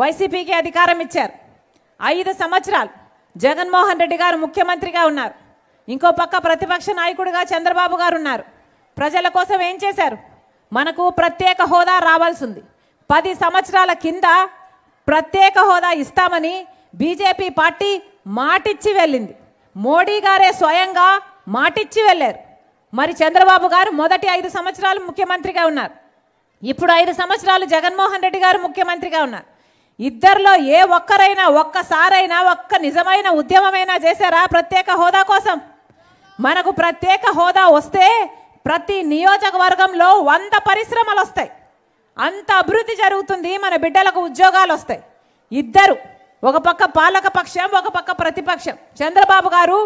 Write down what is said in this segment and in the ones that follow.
వైసీపీకి అధికారం ఇచ్చారు. 5 సంవత్సరాలు జగన్మోహన్ రెడ్డి గారు ముఖ్యమంత్రిగా ఉన్నారు. ఇంకో పక్క ప్రతిపక్ష నాయకుడిగా చంద్రబాబు గారు ఉన్నారు. ప్రజల కోసం ఏం చేశారు? మనకు ప్రత్యేక హోదా రావాల్సి ఉంది. 10 సంవత్సరాల కింద ప్రత్యేక హోదా ఇస్తామని బీజేపీ పార్టీ మాటిచ్చి వెళ్ళింది. మోడీ గారే స్వయంగా మాటిచ్చి వెళ్ళారు. మరి చంద్రబాబు గారు మొదటి 5 సంవత్సరాలు ముఖ్యమంత్రిగా ఉన్నారు. ఇప్పుడు 5 సంవత్సరాలు జగన్మోహన్ రెడ్డి గారు ముఖ్యమంత్రిగా ఉన్నారు. ఇద్దరిలో ఏ ఒక్కరైనా ఒక్కసారైనా ఒక్క నిజమైన ఉద్యమమైనా చేశారా ప్రత్యేక హోదా కోసం? మనకు ప్రత్యేక హోదా వస్తే ప్రతి నియోజకవర్గంలో 100 పరిశ్రమలు వస్తాయి. అంత అభివృద్ధి జరుగుతుంది. మన బిడ్డలకు ఉద్యోగాలు వస్తాయి. ఇద్దరు, ఒక పక్క పాలక పక్షం, ఒక పక్క ప్రతిపక్షం, చంద్రబాబు గారు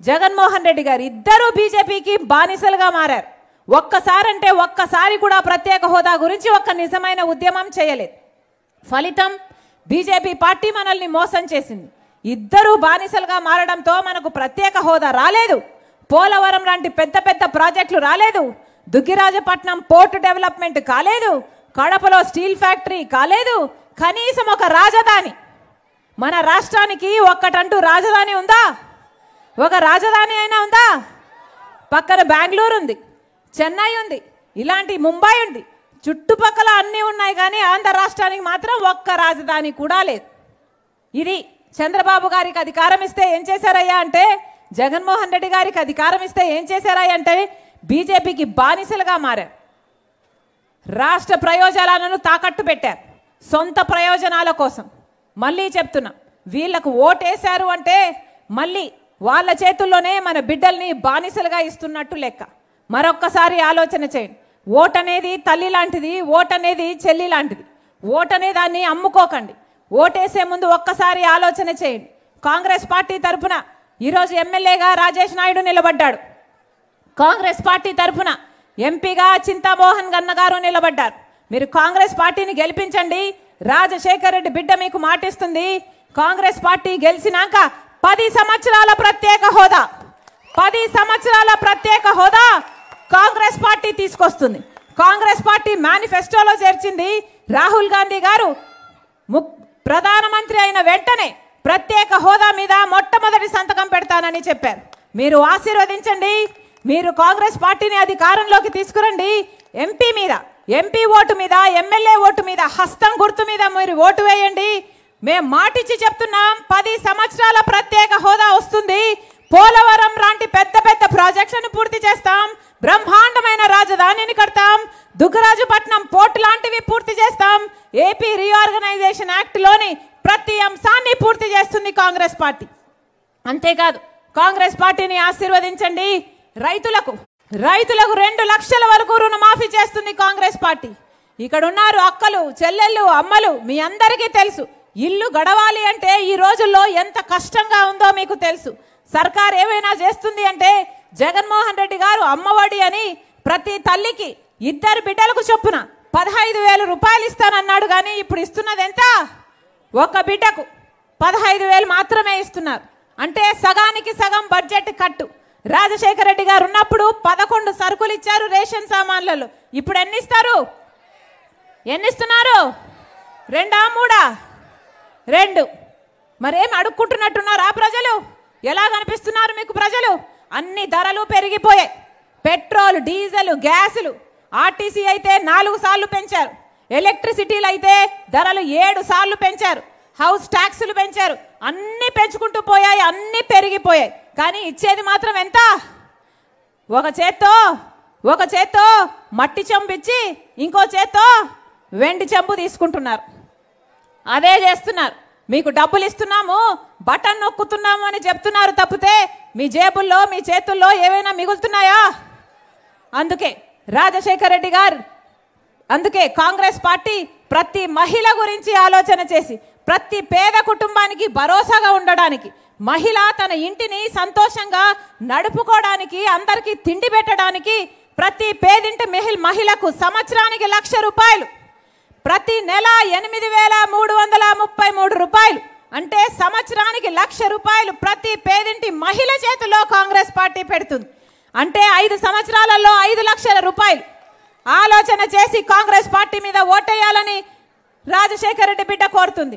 జగన్మోహన్ రెడ్డి గారు ఇద్దరు బీజేపీకి బానిసలుగా మారారు. ఒక్కసారి కూడా ప్రత్యేక హోదా గురించి ఒక్క నిజమైన ఉద్యమం చేయలేదు. ఫలితం బీజేపీ పార్టీ మనల్ని మోసం చేసింది. ఇద్దరు బానిసలుగా మారడంతో మనకు ప్రత్యేక హోదా రాలేదు. పోలవరం లాంటి పెద్ద పెద్ద ప్రాజెక్టులు రాలేదు. దుగ్గిరాజపట్నం పోర్టు డెవలప్మెంట్ కాలేదు. కడపలో స్టీల్ ఫ్యాక్టరీ కాలేదు. కనీసం ఒక రాజధాని, మన రాష్ట్రానికి ఒక్కటంటూ రాజధాని ఉందా? ఒక రాజధాని అయినా ఉందా? పక్కన బెంగళూరు ఉంది, చెన్నై ఉంది, ఇలాంటి ముంబై ఉంది, చుట్టుపక్కల అన్నీ ఉన్నాయి. కానీ ఆంధ్ర రాష్ట్రానికి మాత్రం ఒక్క రాజధాని కూడా లేదు. ఇది చంద్రబాబు గారికి అధికారం ఇస్తే ఏం చేశారయ్యా అంటే, జగన్మోహన్ రెడ్డి గారికి అధికారం ఇస్తే ఏం చేశారయ్యా అంటే బీజేపీకి బానిసలుగా మారారు. రాష్ట్ర ప్రయోజనాలను తాకట్టు పెట్టారు సొంత ప్రయోజనాల కోసం. మళ్ళీ చెప్తున్నా, వీళ్లకు ఓటేశారు అంటే మళ్ళీ వాళ్ళ చేతుల్లోనే మన బిడ్డల్ని బానిసలుగా ఇస్తున్నట్టు లెక్క. మరొక్కసారి ఆలోచన చేయండి. ఓటనేది తల్లి లాంటిది, ఓటనేది చెల్లి లాంటిది. ఓటనే దాన్ని అమ్ముకోకండి. ఓటేసే ముందు ఒక్కసారి ఆలోచన చేయండి. కాంగ్రెస్ పార్టీ తరఫున ఈరోజు ఎమ్మెల్యేగా రాజేష్ నాయుడు నిలబడ్డాడు. కాంగ్రెస్ పార్టీ తరఫున ఎంపీగా చింతామోహన్ గన్న గారు నిలబడ్డారు. మీరు కాంగ్రెస్ పార్టీని గెలిపించండి. రాజశేఖర్ రెడ్డి బిడ్డ మీకు మాటిస్తుంది. కాంగ్రెస్ పార్టీ గెలిచినాక 10 సంవత్సరాల ప్రత్యేక హోదా, 10 సంవత్సరాల ప్రత్యేక హోదా కాంగ్రెస్ పార్టీ తీసుకొస్తుంది. కాంగ్రెస్ పార్టీ మేనిఫెస్టోలో చేర్చింది. రాహుల్ గాంధీ గారు ప్రధానమంత్రి అయిన వెంటనే ప్రత్యేక హోదా మీద మొట్టమొదటి సంతకం పెడతానని చెప్పారు. మీరు ఆశీర్వదించండి. మీరు కాంగ్రెస్ పార్టీని అధికారంలోకి తీసుకురండి. ఎంపీ ఓటు మీద, ఎమ్మెల్యే ఓటు మీద, హస్తం గుర్తు మీద మీరు ఓటు వేయండి. మేము మాటిచ్చి చెప్తున్నాం, 10 సంవత్సరాల ప్రత్యేక హోదా వస్తుంది. పోలవరం లాంటి పెద్ద పెద్ద ప్రాజెక్టులను పూర్తి చేస్తాం. బ్రహ్మాండమైన రాజధానిని కడతాం. దుగ్గరాజుపట్నం పోర్ట్ లాంటివి పూర్తి చేస్తాం. ఏపీ రీఆర్గనైజేషన్ యాక్ట్లోని ప్రతి అంశాన్ని పూర్తి చేస్తుంది కాంగ్రెస్ పార్టీ. అంతేకాదు, కాంగ్రెస్ పార్టీని ఆశీర్వదించండి. రైతులకు 2 లక్షల వరకు రుణమాఫీ చేస్తుంది కాంగ్రెస్ పార్టీ. ఇక్కడ ఉన్నారు అక్కలు, చెల్లెళ్ళు, అమ్మలు, మీ అందరికీ తెలుసు. ఇల్లు గడవాలి అంటే ఈ రోజుల్లో ఎంత కష్టంగా ఉందో మీకు తెలుసు. సర్కార్ ఏమైనా చేస్తుంది అంటే, జగన్మోహన్ రెడ్డి గారు అమ్మఒడి అని ప్రతి తల్లికి 2 బిడ్డలకు చొప్పున 15,000 రూపాయలు ఇస్తానన్నాడు. కానీ ఇప్పుడు ఇస్తున్నది ఎంత? ఒక బిడ్డకు 15,000 మాత్రమే ఇస్తున్నారు. అంటే సగానికి సగం బడ్జెట్ కట్టు. రాజశేఖర రెడ్డి గారు ఉన్నప్పుడు 11 సరుకులు ఇచ్చారు రేషన్ సామాన్లలో. ఇప్పుడు ఎన్ని ఇస్తారు? ఎన్ని ఇస్తున్నారు? 2 2. మరేం అడుక్కుంటున్నట్టున్నారా ప్రజలు? ఎలా కనిపిస్తున్నారు మీకు ప్రజలు? అన్ని ధరలు పెరిగిపోయాయి. Petrol, diesel, గ్యాసులు. ఆర్టీసీ అయితే 4 సార్లు పెంచారు. ఎలక్ట్రిసిటీలు అయితే ధరలు 7 సార్లు పెంచారు. హౌస్ ట్యాక్సులు పెంచారు. అన్ని పెంచుకుంటూ పోయాయి, అన్ని పెరిగిపోయాయి. కానీ ఇచ్చేది మాత్రం ఎంత? ఒక చేత్తో మట్టి చెంబు ఇచ్చి ఇంకో చేత్తో వెండి చెంబు తీసుకుంటున్నారు. అదే చేస్తున్నారు. మీకు డబ్బులు ఇస్తున్నాము, బటన్ నొక్కుతున్నాము అని చెప్తున్నారు తప్పితే మీ జేబుల్లో, మీ చేతుల్లో ఏవైనా మిగులుతున్నాయా? అందుకే రాజశేఖర రెడ్డి గారు, అందుకే కాంగ్రెస్ పార్టీ ప్రతి మహిళ గురించి ఆలోచన చేసి, ప్రతి పేద కుటుంబానికి భరోసాగా ఉండడానికి, మహిళ తన ఇంటిని సంతోషంగా నడుపుకోవడానికి, అందరికీ తిండి పెట్టడానికి, ప్రతి పేదింటి మహిళకు సంవత్సరానికి 1,00,000 రూపాయలు, ప్రతి నెల 8,333 రూపాయలు, అంటే సంవత్సరానికి 1,00,000 రూపాయలు ప్రతి పేదింటి మహిళ చేతిలో కాంగ్రెస్ పార్టీ పెడుతుంది. అంటే 5 సంవత్సరాలలో 5 లక్షల రూపాయలు. ఆలోచన చేసి కాంగ్రెస్ పార్టీ మీద ఓటేయాలని రాజశేఖర రెడ్డి బిడ్డ కోరుతుంది.